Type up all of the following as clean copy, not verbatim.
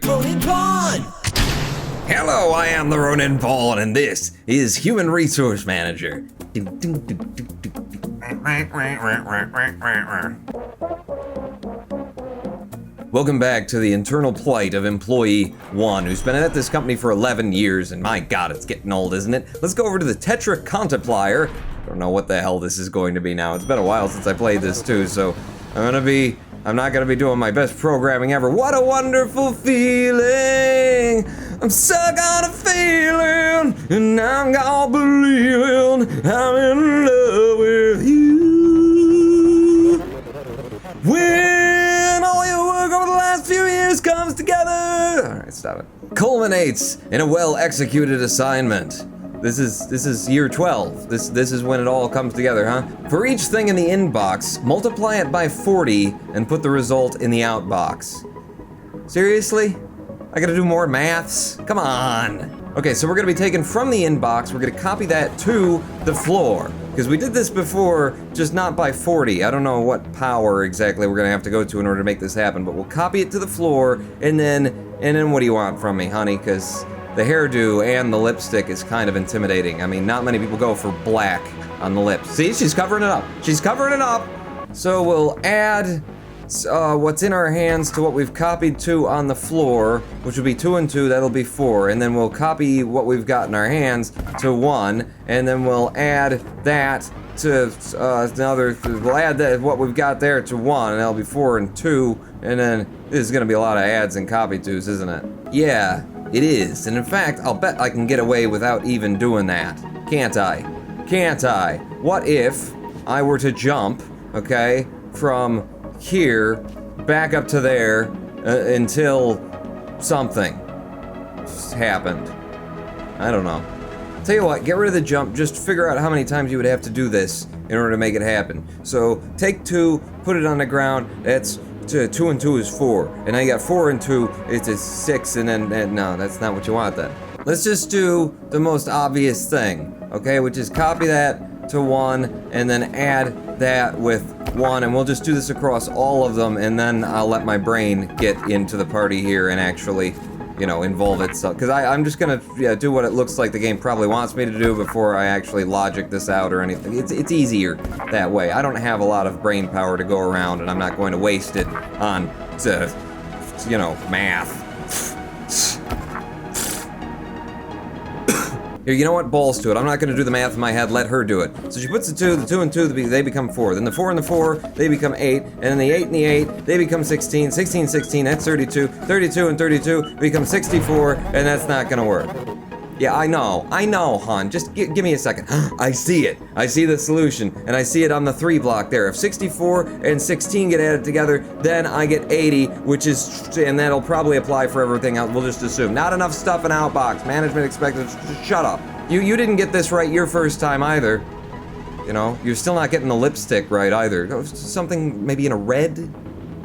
Ronin Pawn! Hello, I am the Ronin Pawn, and this is Human Resource Manager. Welcome back to the internal plight of Employee 1, who's been at this company for 11 years, and my god, it's getting old, isn't it? Let's go over to the Tetra Contemplier. I don't know what the hell this is going to be now. It's been a while since I played this too, so I'm not gonna be doing my best programming ever. What a wonderful feeling! I'm stuck on a feeling, and I'm gonna believing I'm in love with you. When all your work over the last few years comes together. Alright, stop it. Culminates in a well-executed assignment. This is year 12. This is when it all comes together, huh? For each thing in the inbox, multiply it by 40 and put the result in the outbox. Seriously? I gotta do more maths? Come on. Okay, so we're gonna be taking from the inbox, we're gonna copy that to the floor. Because we did this before, just not by 40. I don't know what power exactly we're gonna have to go to in order to make this happen, but we'll copy it to the floor, and then what do you want from me, honey? Because the hairdo and the lipstick is kind of intimidating. I mean, not many people go for black on the lips. See, she's covering it up. She's covering it up. So we'll add what's in our hands to what we've copied to on the floor, which will be 2 and 2, that'll be 4. And then we'll copy what we've got in our hands to 1, and then we'll add that to we'll add that what we've got there to 1, and that'll be 4 and 2, and then this is gonna be a lot of adds and copy tos, isn't it? Yeah. It is, and in fact, I'll bet I can get away without even doing that. Can't I? Can't I? What if I were to jump, okay, from here back up to there until something happened? I don't know. Tell you what, get rid of the jump, just figure out how many times you would have to do this in order to make it happen. So, take 2, put it on the ground, that's 2 and 2 is 4, and now you got 4 and 2, it's a 6, and then, no, that's not what you want then. Let's just do the most obvious thing, okay, which is copy that to 1, and then add that with 1, and we'll just do this across all of them, and then I'll let my brain get into the party here and actually, you know, involve itself, because I'm just gonna do what it looks like the game probably wants me to do before I actually logic this out or anything. It's easier that way. I don't have a lot of brain power to go around, and I'm not going to waste it on, you know, math. Here, you know what? Balls to it. I'm not gonna do the math in my head, let her do it. So she puts the 2 and 2, they become 4. Then the 4 and the 4, they become 8. And then the 8 and the 8, they become 16. 16, 16, that's 32. 32 and 32 become 64, and that's not gonna work. Yeah, I know, hon. Just give me a second. I see it. I see the solution, and I see it on the 3 block there. If 64 and 16 get added together, then I get 80, which is, and that'll probably apply for everything else. We'll just assume. Not enough stuff in outbox. Management expected. Just shut up. You didn't get this right your first time either. You know, you're still not getting the lipstick right either. Something maybe in a red.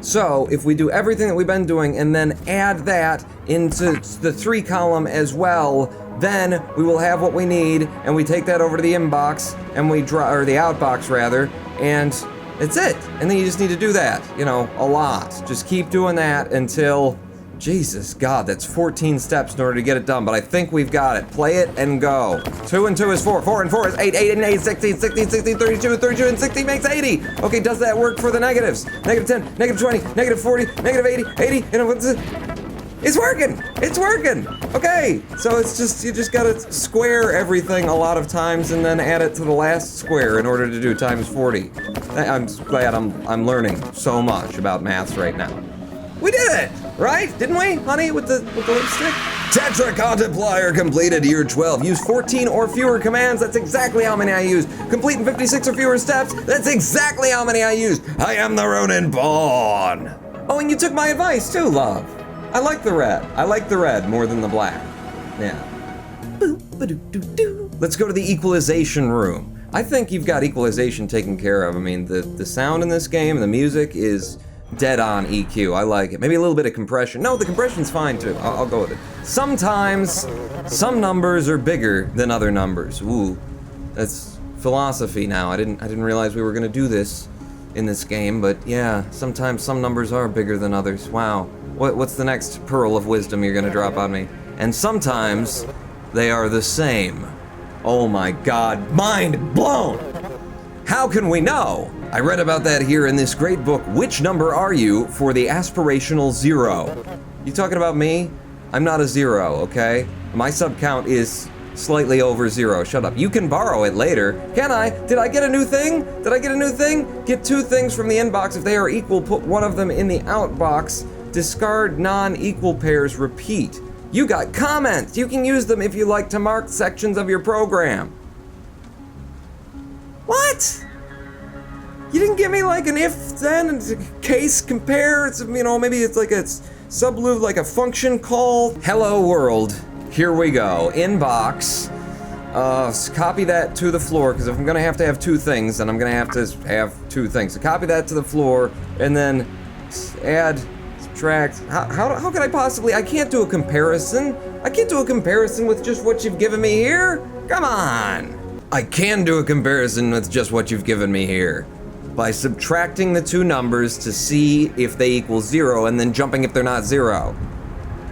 So, if we do everything that we've been doing and then add that into the 3 column as well, then we will have what we need, and we take that over to the inbox, and we or the outbox rather, and that's it. And then you just need to do that, you know, a lot. Just keep doing that until, Jesus God, that's 14 steps in order to get it done, but I think we've got it. Play it and go. 2 and 2 is 4, 4 and 4 is 8, 8 and 8 is 16, 16, 16, 32, 32 and 60 makes 80. Okay, does that work for the negatives? Negative 10, negative 20, negative 40, negative 80, 80, and what's it? It's working! It's working! Okay, so it's just, you just gotta square everything a lot of times and then add it to the last square in order to do times 40. I'm glad I'm learning so much about maths right now. We did it! Right? Didn't we, honey, with the lipstick? Tetra Contemplier completed year 12. Use 14 or fewer commands, that's exactly how many I used. Complete in 56 or fewer steps, that's exactly how many I used. I am the Ronin Pawn! Oh, and you took my advice too, love. I like the red. I like the red more than the black. Yeah. Let's go to the equalization room. I think you've got equalization taken care of. I mean, the sound in this game, the music is dead on EQ. I like it. Maybe a little bit of compression. No, the compression's fine too. I'll go with it. Sometimes, some numbers are bigger than other numbers. Ooh, that's philosophy now. I didn't realize we were gonna do this in this game, but yeah, sometimes some numbers are bigger than others. Wow. What's the next pearl of wisdom you're gonna drop on me? And sometimes they are the same. Oh my god, mind blown! How can we know? I read about that here in this great book, Which Number Are You for the Aspirational Zero? You talking about me? I'm not a zero, okay? My sub count is slightly over 0. Shut up. You can borrow it later. Can I? Did I get a new thing? Did I get a new thing? Get 2 things from the inbox. If they are equal, put one of them in the outbox. Discard non-equal pairs. Repeat. You got comments. You can use them if you like to mark sections of your program. What? You didn't give me like an if, then, and case, compare. It's, you know, maybe it's like a subloop, like a function call. Hello world. Here we go. Inbox. Copy that to the floor, because if I'm gonna have to have 2 things, then I'm gonna have to have 2 things. So copy that to the floor, and then add, subtract. How can I possibly? I can't do a comparison. I can't do a comparison with just what you've given me here. Come on. I can do a comparison with just what you've given me here. By subtracting the 2 numbers to see if they equal 0, and then jumping if they're not 0.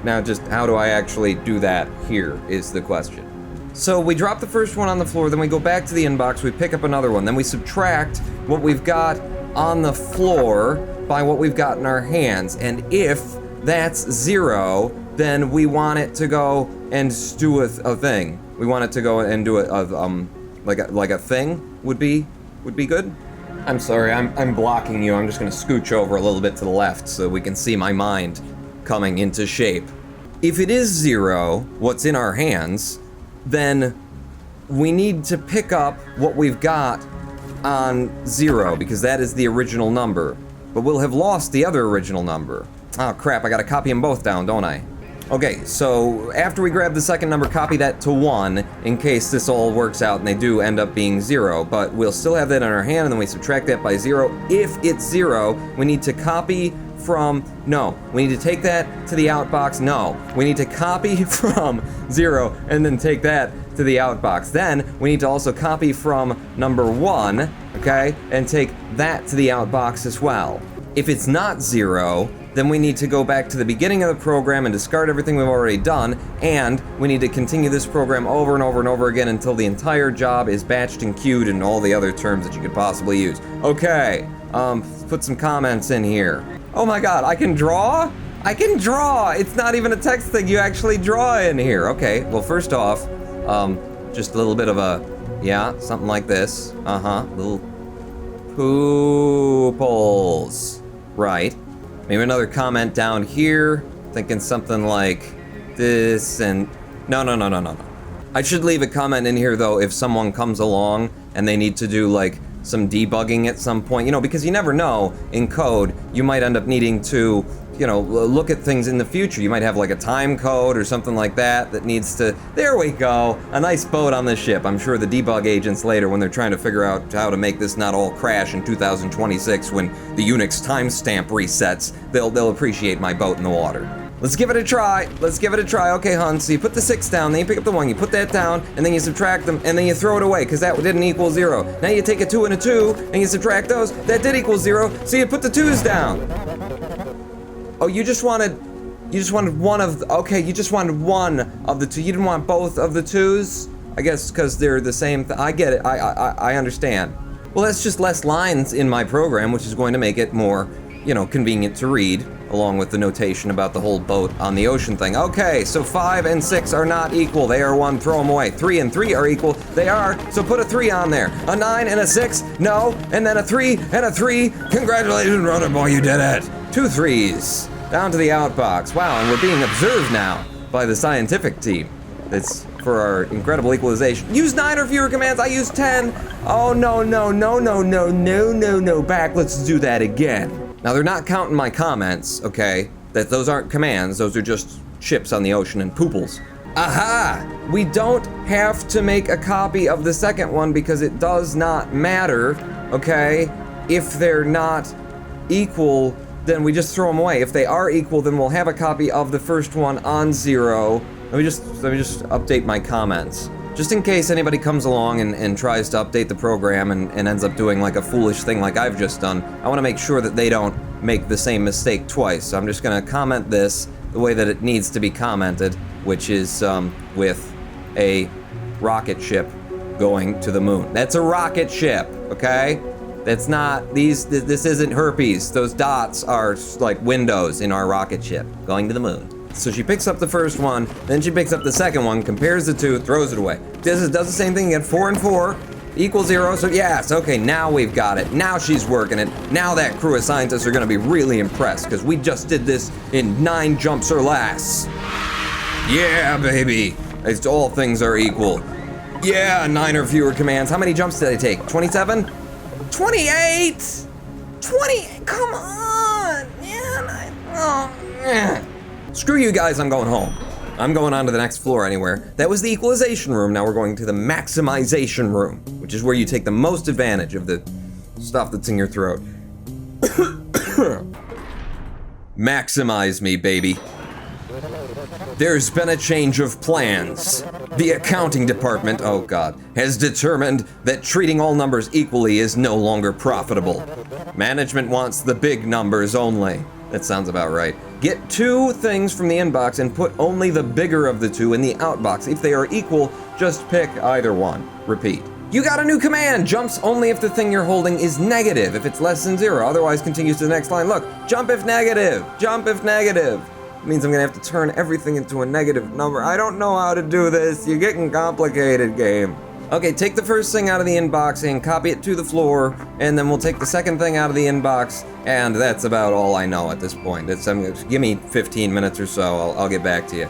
Now just how do I actually do that here is the question. So we drop the first one on the floor, then we go back to the inbox, we pick up another one, then we subtract what we've got on the floor by what we've got in our hands, and if that's 0, then we want it to go and do a thing. We want it to go and do like a thing would be good. I'm sorry, I'm blocking you. I'm just gonna scooch over a little bit to the left so we can see my mind coming into shape. If it is 0, what's in our hands, then we need to pick up what we've got on 0, because that is the original number. But we'll have lost the other original number. Oh crap, I gotta copy them both down, don't I? Okay, so after we grab the second number, copy that to 1 in case this all works out and they do end up being 0, but we'll still have that in our hand, and then we subtract that by 0. If it's 0, we need to copy from, no, we need to take that to the outbox, no. We need to copy from 0 and then take that to the outbox. Then we need to also copy from number 1, okay, and take that to the outbox as well. If it's not 0, then we need to go back to the beginning of the program and discard everything we've already done, and we need to continue this program over and over and over again until the entire job is batched and queued and all the other terms that you could possibly use. Okay, put some comments in here. Oh my god, I can draw? I can draw! It's not even a text thing, you actually draw in here. Okay, well first off, just a little bit of a, yeah, something like this. Little pooples. Right. Maybe another comment down here, thinking something like this and... No. I should leave a comment in here though if someone comes along and they need to do like some debugging at some point, you know, because you never know, in code, you might end up needing to, you know, look at things in the future. You might have like a time code or something like that that needs to, there we go, a nice boat on the ship. I'm sure the debug agents later, when they're trying to figure out how to make this not all crash in 2026 when the Unix timestamp resets, they'll appreciate my boat in the water. Let's give it a try. Let's give it a try. Okay, hon, so you put the 6 down, then you pick up the 1, you put that down, and then you subtract them, and then you throw it away, because that didn't equal 0. Now you take a 2 and a 2, and you subtract those, that did equal 0, so you put the 2's down. Oh, you just wanted one of, okay, you just wanted one of the 2, you didn't want both of the 2's? I guess because they're the same, I get it, I understand. Well, that's just less lines in my program, which is going to make it more, you know, convenient to read, along with the notation about the whole boat on the ocean thing. Okay, so 5 and 6 are not equal. They are 1, throw them away. 3 and 3 are equal. They are, so put a 3 on there. A 9 and a 6, no, and then a 3 and a 3. Congratulations, runner boy, you did it. 2 3s, down to the outbox. Wow, and we're being observed now by the scientific team. It's for our incredible equalization. Use 9 or fewer commands, I use 10. Oh, no, back, let's do that again. Now, they're not counting my comments, okay? Those aren't commands, those are just ships on the ocean and pooples. Aha! We don't have to make a copy of the second one because it does not matter, okay? If they're not equal, then we just throw them away. If they are equal, then we'll have a copy of the first one on 0. Let me just update my comments. Just in case anybody comes along and tries to update the program and ends up doing like a foolish thing like I've just done, I want to make sure that they don't make the same mistake twice. So I'm just gonna comment this the way that it needs to be commented, which is with a rocket ship going to the moon. That's a rocket ship, okay? That's not, this isn't herpes. Those dots are like windows in our rocket ship going to the moon. So she picks up the first one, then she picks up the second one, compares the two, throws it away. Does the same thing again, 4 and 4 equals 0, so yes, okay, now we've got it. Now she's working it. Now that crew of scientists are gonna be really impressed, because we just did this in 9 jumps or less. Yeah, baby. It's all things are equal. Yeah, 9 or fewer commands. How many jumps did I take? 27? 28! 20, come on! Yeah, Screw you guys, I'm going home. I'm going on to the next floor anywhere. That was the equalization room, now we're going to the maximization room, which is where you take the most advantage of the stuff that's in your throat. Maximize me, baby. There's been a change of plans. The accounting department, oh god, has determined that treating all numbers equally is no longer profitable. Management wants the big numbers only. That sounds about right. Get 2 things from the inbox and put only the bigger of the 2 in the outbox. If they are equal, just pick either one. Repeat. You got a new command! Jumps only if the thing you're holding is negative, if it's less than 0. Otherwise continues to the next line. Look, jump if negative. Jump if negative. It means I'm gonna have to turn everything into a negative number. I don't know how to do this. You're getting complicated, game. Okay, take the first thing out of the inbox and copy it to the floor, and then we'll take the second thing out of the inbox, and that's about all I know at this point. Give me 15 minutes or so, I'll get back to you.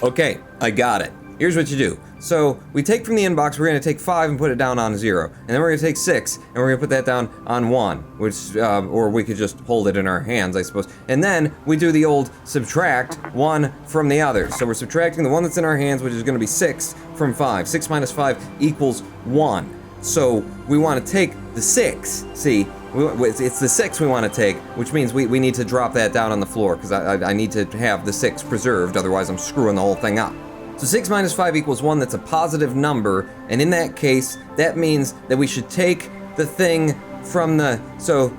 Okay, I got it. Here's what you do. So we take from the inbox, we're gonna take 5 and put it down on 0. And then we're gonna take 6 and we're gonna put that down on 1, which, or we could just hold it in our hands, I suppose. And then we do the old subtract 1 from the other. So we're subtracting the one that's in our hands, which is gonna be 6 from 5. 6 minus 5 equals 1. So we wanna take the 6, see? It's the 6 we want to take, which means we need to drop that down on the floor, because I need to have the 6 preserved, otherwise I'm screwing the whole thing up. So 6 minus 5 equals 1, that's a positive number, and in that case, that means that we should take the thing from the, so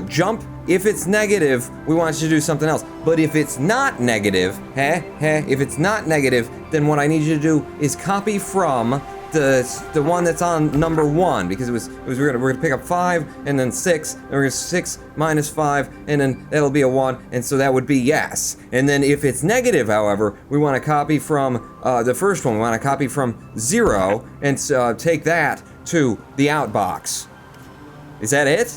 jump, if it's negative, we want you to do something else. But if it's not negative, if it's not negative, then what I need you to do is copy from the one that's on number 1, because we're gonna pick up 5 and then 6, and we're gonna 6 minus 5, and then that'll be a 1, and so that would be yes. And then if it's negative, however, we want to copy from the first one. We want to copy from 0 and take that to the outbox. Is that it?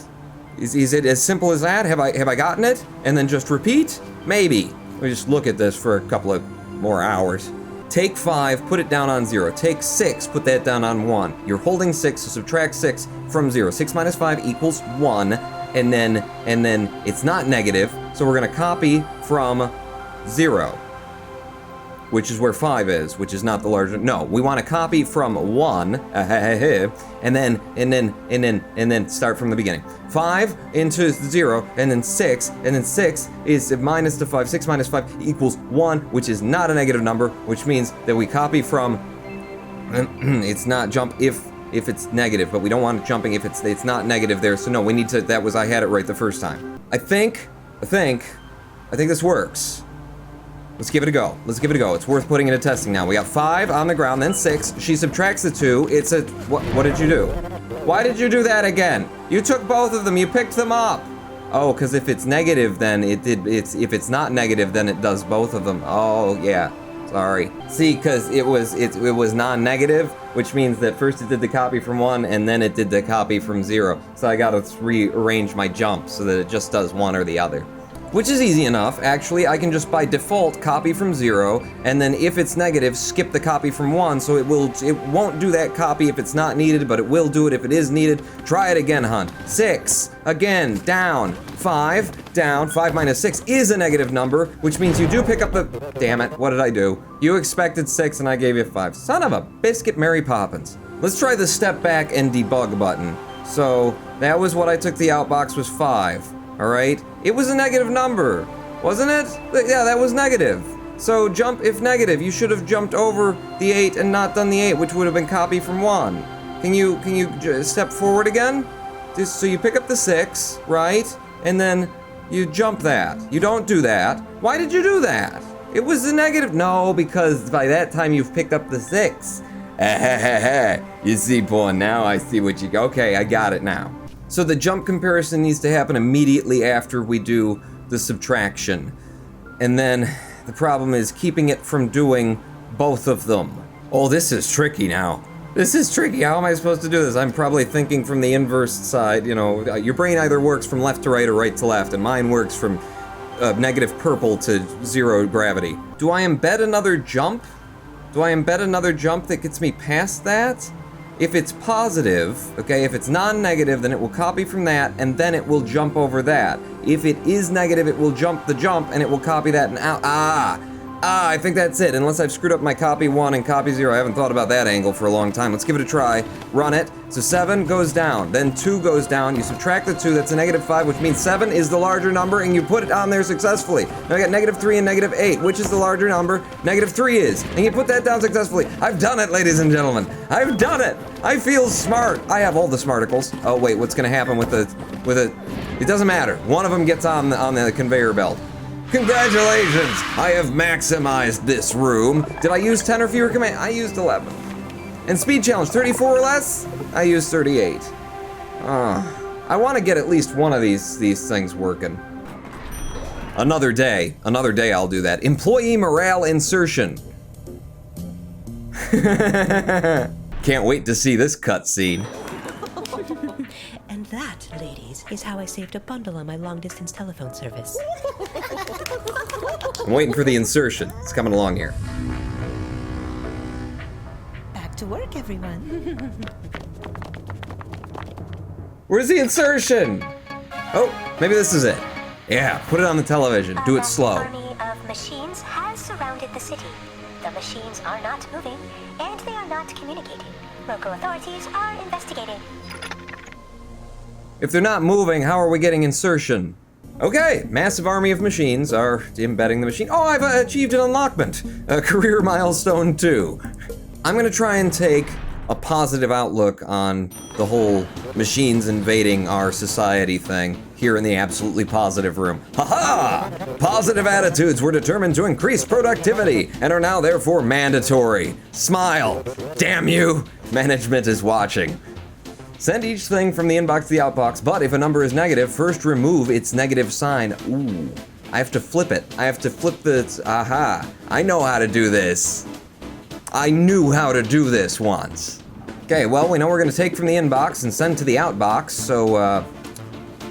Is it as simple as that? Have I gotten it? And then just repeat? Maybe. Let me just look at this for a couple of more hours. Take 5, put it down on 0. Take 6, put that down on 1. You're holding 6, so subtract 6 from 0. 6 minus 5 equals 1, and then it's not negative, so we're gonna copy from 0, which is where 5 is, which is not the larger, no, we wanna copy from 1, and then start from the beginning. 5 into 0, and then 6 is minus the 5. 6 minus 5 equals 1, which is not a negative number, which means that we copy from, it's not jump if it's negative, but we don't want it jumping if it's not negative there, so no, we need to, I had it right the first time. I think this works. Let's give it a go. It's worth putting into testing now. We got 5 on the ground, then 6. She subtracts the 2. It's a, what did you do? Why did you do that again? You took both of them, you picked them up. Oh, because if it's negative, then if it's not negative, then it does both of them. Oh, yeah, sorry. See, because it was non-negative, which means that first it did the copy from 1, and then it did the copy from 0. So I gotta rearrange my jump so that it just does one or the other. Which is easy enough, actually. I can just by default copy from 0, and then if it's negative, skip the copy from 1, so it won't do that copy if it's not needed, but it will do it if it is needed. Try it again, Hunt. 6, again, down. 5, down. 5 minus 6 is a negative number, which means you do pick up the, damn it, what did I do? You expected 6 and I gave you 5. Son of a biscuit, Mary Poppins. Let's try the step back and debug button. So, that was what I took the outbox was 5. all right? It was a negative number, wasn't it? Yeah, that was negative. So jump, if negative, you should have jumped over the 8 and not done the 8, which would have been copy from 1. Can you step forward again? So you pick up the 6, right? And then you jump that. You don't do that. Why did you do that? It was a negative. No, because by that time you've picked up the 6. You see, Paul, now I see what you... Okay, I got it now. So the jump comparison needs to happen immediately after we do the subtraction. And then the problem is keeping it from doing both of them. Oh, this is tricky now. This is tricky. How am I supposed to do this? I'm probably thinking from the inverse side. You know, your brain either works from left to right or right to left, and mine works from negative purple to 0 gravity. Do I embed another jump? Do I embed another jump that gets me past that? If it's positive, okay, if it's non-negative, then it will copy from that, and then it will jump over that. If it is negative, it will jump the jump, and it will copy that and out. I think that's it, unless I've screwed up my copy 1 and copy 0. I haven't thought about that angle for a long time. Let's give it a try. Run it. So 7 goes down, then 2 goes down. You subtract the 2, that's a -5, which means 7 is the larger number, and you put it on there successfully. Now I got -3 and -8. Which is the larger number? -3 is. And you put that down successfully. I've done it, ladies and gentlemen. I've done it. I feel smart. I have all the smarticles. Oh wait, what's gonna happen with it? It doesn't matter. One of them gets on the conveyor belt. Congratulations! I have maximized this room. Did I use 10 or fewer commands? I used 11. And speed challenge, 34 or less? I used 38. I want to get at least one of these things working. Another day I'll do that. Employee morale insertion. Can't wait to see this cutscene. And that, ladies, is how I saved a bundle on my long-distance telephone service. I'm waiting for the insertion. It's coming along here. Back to work, everyone. Where's the insertion? Oh, maybe this is it. Yeah, put it on the television. Do it slow. An army of machines has surrounded the city. The machines are not moving, and they are not communicating. Local authorities are investigating. If they're not moving, how are we getting insertion? Okay, massive army of machines are embedding the machine. Oh, I've achieved an unlockment. Career milestone 2. I'm gonna try and take a positive outlook on the whole machines invading our society thing here in the absolutely positive room. Haha! Positive attitudes were determined to increase productivity and are now therefore mandatory. Smile. Damn you! Management is watching. Send each thing from the inbox to the outbox, but if a number is negative, first remove its negative sign. Ooh, I have to flip it. I have to flip the, aha. I know how to do this. I knew how to do this once. Okay, well, we know we're gonna take from the inbox and send to the outbox, so,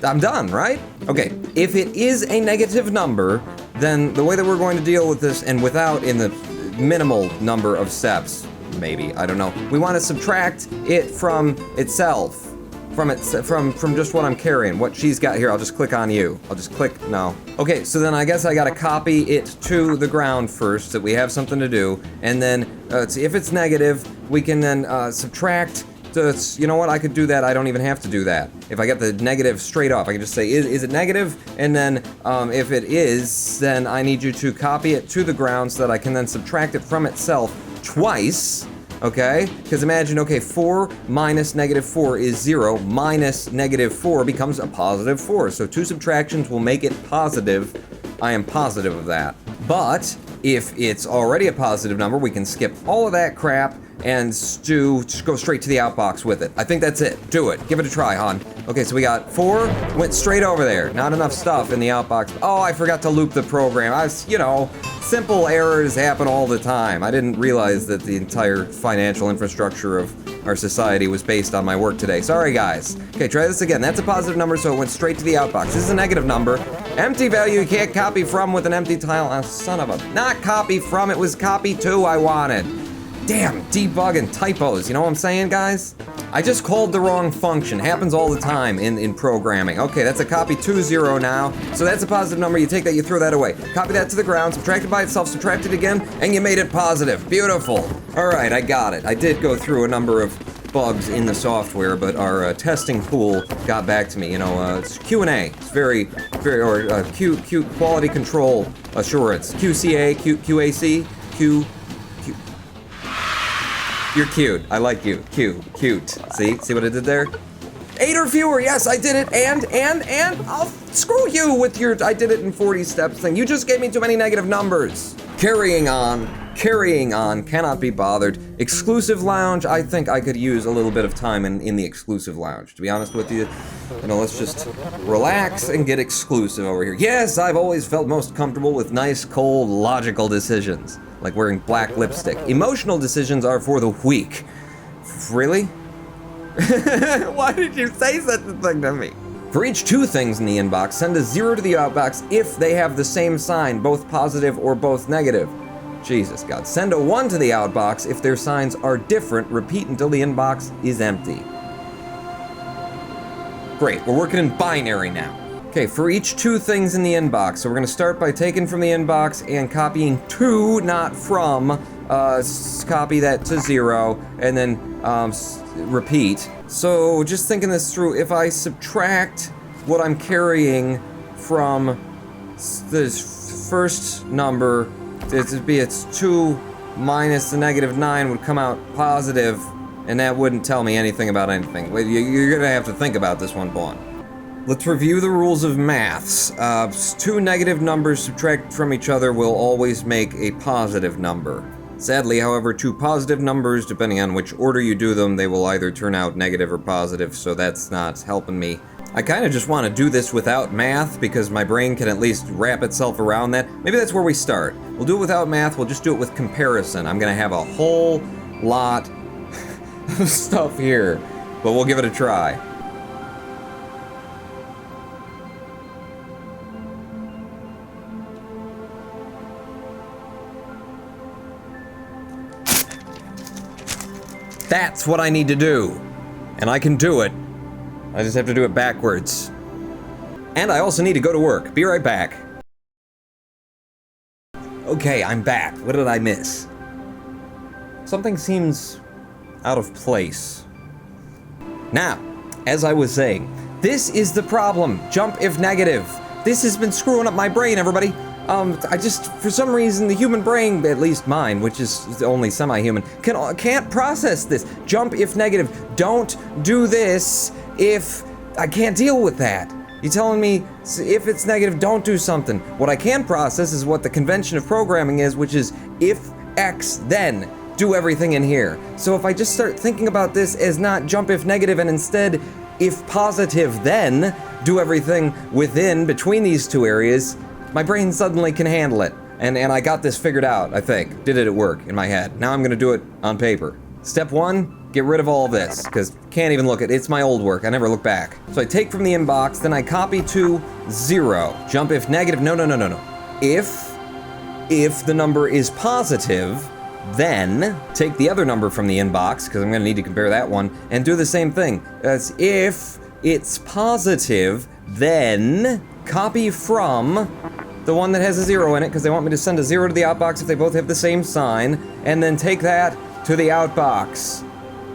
I'm done, right? Okay, if it is a negative number, then the way that we're going to deal with this, and without in the minimal number of steps, maybe, I don't know. We want to subtract it from itself, from just what I'm carrying, what she's got here. I'll just click on you. I'll just click, no. Okay, so then I guess I gotta copy it to the ground first, so that we have something to do, and then if it's negative, we can then subtract. You know what, I could do that, I don't even have to do that. If I get the negative straight off, I can just say, is it negative? And then, if it is, then I need you to copy it to the ground so that I can then subtract it from itself twice, okay? Because imagine, okay, 4 minus -4 is 0, minus -4 becomes a positive 4. So 2 subtractions will make it positive. I am positive of that. But if it's already a positive number, we can skip all of that crap and just go straight to the outbox with it. I think that's it. Do it. Give it a try, hon. Okay, so we got 4, went straight over there. Not enough stuff in the outbox. Oh, I forgot to loop the program. You know, simple errors happen all the time. I didn't realize that the entire financial infrastructure of our society was based on my work today. Sorry, guys. Okay, try this again. That's a positive number, so it went straight to the outbox. This is a negative number. Empty value you can't copy from with an empty tile. Oh, son of a... Not copy from, it was copy to I wanted. Damn, debugging typos, you know what I'm saying, guys? I just called the wrong function. Happens all the time in programming. Okay, that's a copy 20 now. So that's a positive number. You take that, you throw that away. Copy that to the ground, subtract it by itself, subtract it again, and you made it positive. Beautiful. All right, I got it. I did go through a number of bugs in the software, but our testing pool got back to me. You know, it's Q&A. It's very, or Q quality control assurance. QCA, QAC, Q. You're cute. I like you. Cute. See what I did there? 8 or fewer. Yes, I did it. And I'll screw you with your I did it in 40 steps thing. You just gave me too many negative numbers. Carrying on, cannot be bothered. Exclusive lounge, I think I could use a little bit of time in the exclusive lounge. To be honest with you, let's just relax and get exclusive over here. Yes, I've always felt most comfortable with nice, cold, logical decisions. Like wearing black lipstick. Emotional decisions are for the weak. Really? Why did you say such a thing to me? For each 2 things in the inbox, send a 0 to the outbox if they have the same sign, both positive or both negative. Jesus God. Send a 1 to the outbox if their signs are different. Repeat until the inbox is empty. Great, we're working in binary now. Okay, for each 2 things in the inbox, so we're gonna start by taking from the inbox and copying to, not from, copy that to 0, and then repeat. So just thinking this through, if I subtract what I'm carrying from this first number, it's 2 minus the -9 would come out positive, and that wouldn't tell me anything about anything. You're gonna have to think about this one, Vaughn. Let's review the rules of maths. 2 negative numbers subtracted from each other will always make a positive number. Sadly, however, 2 positive numbers, depending on which order you do them, they will either turn out negative or positive, so that's not helping me. I kind of just want to do this without math, because my brain can at least wrap itself around that. Maybe that's where we start. We'll do it without math, we'll just do it with comparison. I'm gonna have a whole lot of stuff here, but we'll give it a try. That's what I need to do. And I can do it. I just have to do it backwards. And I also need to go to work. Be right back. Okay, I'm back. What did I miss? Something seems out of place. Now, as I was saying, this is the problem. Jump if negative. This has been screwing up my brain, everybody. I just, for some reason, the human brain, at least mine, which is only semi-human, can't process this. Jump if negative. Don't do this if I can't deal with that. You telling me if it's negative, don't do something. What I can process is what the convention of programming is, which is if X, then do everything in here. So if I just start thinking about this as not jump if negative and instead if positive, then do everything between these 2 areas, my brain suddenly can handle it. And I got this figured out, I think. Did it at work in my head. Now I'm gonna do it on paper. Step 1, get rid of all of this, because can't even look at it. It's my old work, I never look back. So I take from the inbox, then I copy to 0. Jump if negative, no. If the number is positive, then take the other number from the inbox, because I'm gonna need to compare that one, and do the same thing. As if it's positive, then copy from the one that has a 0 in it, because they want me to send a 0 to the outbox if they both have the same sign, and then take that to the outbox,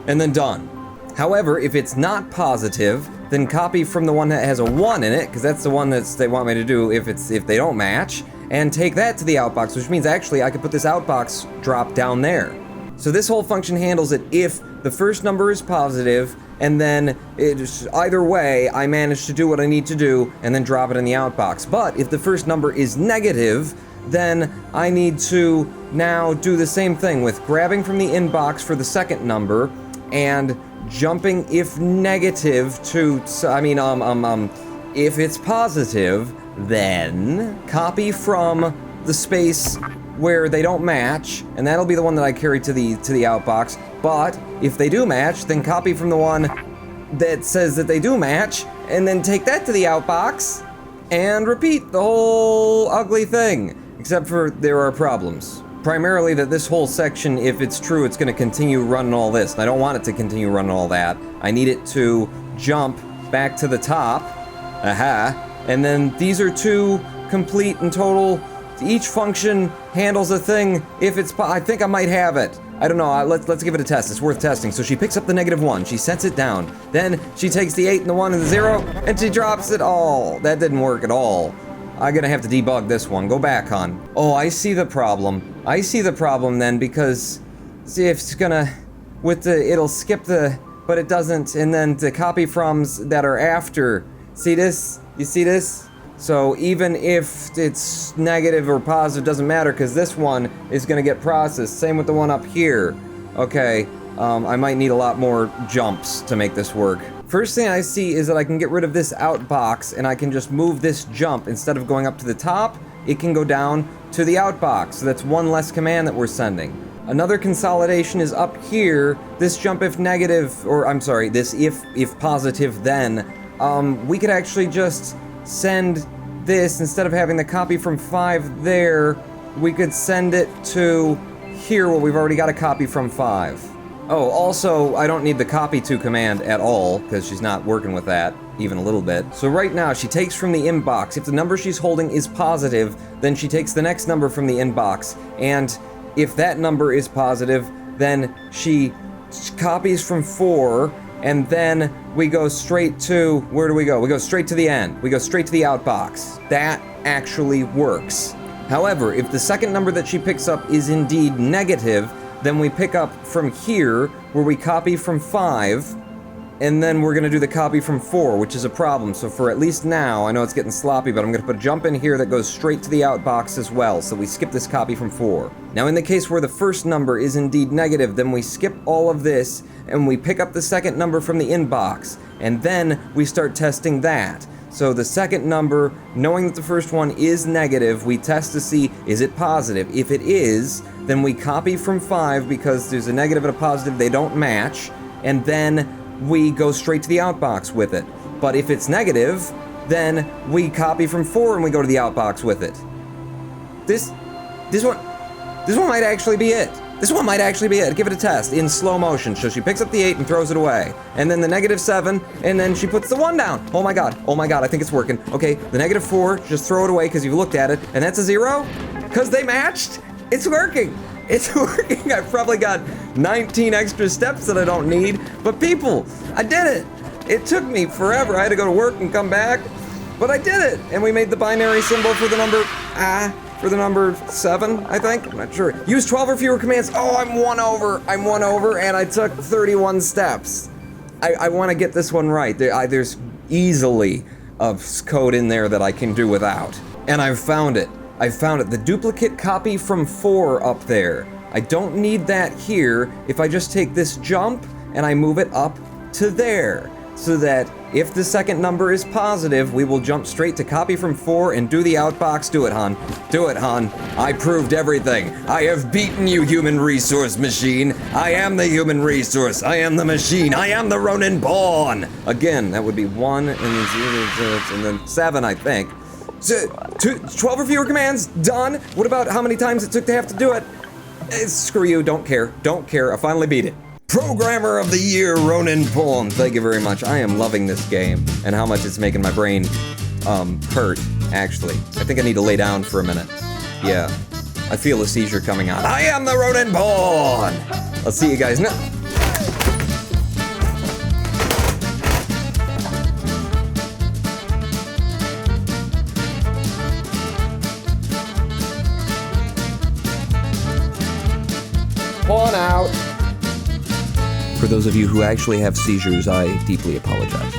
and then done. However, if it's not positive, then copy from the one that has a 1 in it, because that's the one they want me to do if they don't match, and take that to the outbox, which means actually I could put this outbox drop down there. So this whole function handles it if the first number is positive, and then either way, I manage to do what I need to do, and then drop it in the outbox. But if the first number is negative, then I need to now do the same thing with grabbing from the inbox for the second number, and jumping if negative to, if it's positive, then copy from the space where they don't match, and that'll be the one that I carry to the outbox. But if they do match, then copy from the one that says that they do match, and then take that to the outbox, and repeat the whole ugly thing. Except for there are problems. Primarily that this whole section, if it's true, it's gonna continue running all this. And I don't want it to continue running all that. I need it to jump back to the top. Aha. And then these are 2 complete and total each function handles a thing if it's I think I might have it. I don't know, let's give it a test, it's worth testing. So she picks up the -1, she sets it down, then she takes the 8 and the 1 and the 0, and she drops it all. That didn't work at all. I'm gonna have to debug this one. Go back, hon. Oh, I see the problem. I see the problem then, because see if it's gonna, it'll skip the, but it doesn't, and then the copy froms that are after. See this? You see this? So even if it's negative or positive, doesn't matter, because this one is gonna get processed. Same with the one up here. Okay, I might need a lot more jumps to make this work. First thing I see is that I can get rid of this out box, and I can just move this jump. Instead of going up to the top, it can go down to the out box. So that's one less command that we're sending. Another consolidation is up here. This jump if negative, or I'm sorry, this if positive then, we could actually just send this, instead of having the copy from 5 there, we could send it to here where we've already got a copy from 5. Oh, also, I don't need the copy to command at all, because she's not working with that, even a little bit. So right now, she takes from the inbox. If the number she's holding is positive, then she takes the next number from the inbox, and if that number is positive, then she copies from 4, and then we go straight to, where do we go? We go straight to the end. We go straight to the outbox. That actually works. However, if the second number that she picks up is indeed negative, then we pick up from here, where we copy from 5, and then we're gonna do the copy from 4, which is a problem. So for at least now, I know it's getting sloppy, but I'm gonna put a jump in here that goes straight to the outbox as well, so we skip this copy from 4. Now in the case where the first number is indeed negative, then we skip all of this, and we pick up the second number from the inbox, and then we start testing that. So the second number, knowing that the first one is negative, we test to see, is it positive? If it is, then we copy from 5, because there's a negative and a positive, they don't match, and then we go straight to the outbox with it. But if it's negative, then we copy from 4 and we go to the outbox with it. This one might actually be it. This one might actually be it. Give it a test in slow motion. So she picks up the 8 and throws it away. And then the -7, and then she puts the 1 down. Oh my god, I think it's working. Okay, the -4, just throw it away because you've looked at it, and that's a 0? Because they matched? It's working. It's working. I've probably got 19 extra steps that I don't need, but people, I did it. It took me forever. I had to go to work and come back, but I did it. And we made the binary symbol for the number 7, I think. I'm not sure. Use 12 or fewer commands. Oh, I'm one over, and I took 31 steps. I want to get this one right. There's easily a code in there that I can do without. And I've found it. The duplicate copy from 4 up there. I don't need that here if I just take this jump and I move it up to there. So that if the second number is positive, we will jump straight to copy from 4 and do the outbox. Do it, hon. Do it, hon. I proved everything. I have beaten you, human resource machine. I am the human resource. I am the machine. I am the Ronin Pawn. Again, that would be 1 and then 0, and then 7, I think. So, 12 or fewer commands, done. What about how many times it took to have to do it? Screw you, don't care. I finally beat it. Programmer of the Year, Ronin Pawn. Thank you very much. I am loving this game, and how much it's making my brain, hurt, actually. I think I need to lay down for a minute. Yeah, I feel a seizure coming on. I am the Ronin Pawn! I'll see you guys now. Pawn out. For those of you who actually have seizures, I deeply apologize.